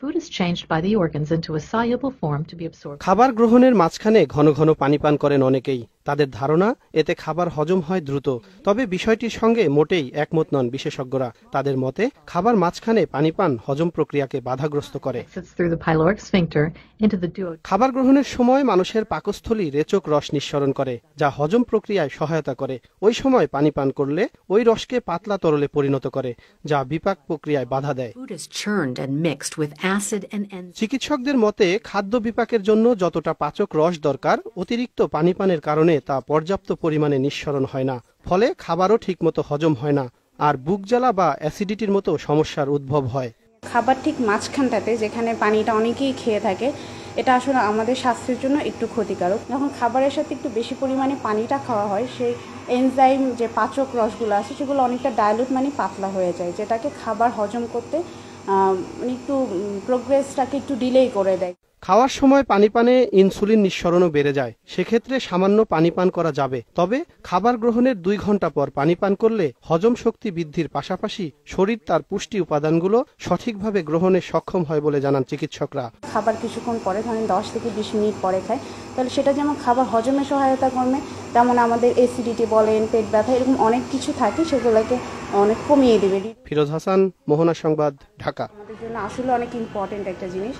Food is changed by the organs into a soluble form to be absorbed. খাবার গ্রহণের মাঝখানে ঘন ঘন পানি পান করেন অনেকেই। তাদের ধারণা এতে খাবার হজম হয় দ্রুত। তবে বিষয়টির সঙ্গে মোটেই একমত নন বিশেষজ্ঞরা। তাদের মতে খাবার মাঝখানে পানি পান হজম প্রক্রিয়াকে বাধাগ্রস্ত করে। Exits through the pyloric sphincter into the duodenum. খাবার গ্রহণের সময় মানুষের পাকস্থলী রেচক রস নিঃসরণ করে, যা হজম প্রক্রিয়ায় সহায়তা করে। ওই সময় পানি পান করলে ওই রসকে পাতলা তরলে পরিণত করে, যা বিপাক প্রক্রিয়ায় বাধা দেয়। Food is churned and mixed with acid and enzymes. চিকিৎসকদের মতে খাদ্য বিপাকের জন্য যতটা পাচক রস দরকার, অতিরিক্ত পানি পানের কারণে তা পর্যাপ্ত পরিমাণে নিঃসরণ হয় না। ফলে খাবারও ঠিকমতো হজম হয় না, আর বুক জ্বালা বা অ্যাসিডিটির মতো সমস্যার উদ্ভব হয়। খাবার ঠিক মাঝখানটাতে যেখানে পানিটা অনেকেই খেয়ে থাকে, এটা আসলে আমাদের স্বাস্থ্যের জন্য একটু ক্ষতিকারক। যখন খাবারের সাথে একটু বেশি পরিমাণে পানিটা খাওয়া হয়, সেই এনজাইম যে পাচক রসগুলো আছে সেগুলো অনেকটা ডাইলুট মানে পাতলা হয়ে যায়, যেটাকে খাবার হজম করতে মানে একটু প্রোগ্রেসটাকে একটু ডিলে করে দেয়। খাওয়ার সময় পানি পানে ইনসুলিন নিঃসরণও বেড়ে যায়। সেক্ষেত্রে সামান্য পানি পান করা যাবে, তবে খাবার গ্রহণের 2 ঘন্টা পর পানি পান করলে হজম শক্তি বৃদ্ধির পাশাপাশি শরীর তার পুষ্টি উপাদানগুলো সঠিকভাবে গ্রহণে সক্ষম হয় বলে জানান চিকিৎসকরা। খাবার কিছুক্ষণ পরে, ধরেন 10 থেকে 20 মিনিট পরে খায়, তাহলে সেটা যেমন খাবার হজমে সহায়তা করবে, তেমন আমাদের অ্যাসিডিটি বলেন, পেট ব্যথা, এরকম অনেক কিছু থাকে, সেগুলোকে অনেক কমিয়ে দেবে। ফিরোজ হাসান, মোহনা সংবাদ, ঢাকা। আমাদের জন্য আসলে অনেক ইম্পর্টেন্ট একটা জিনিস।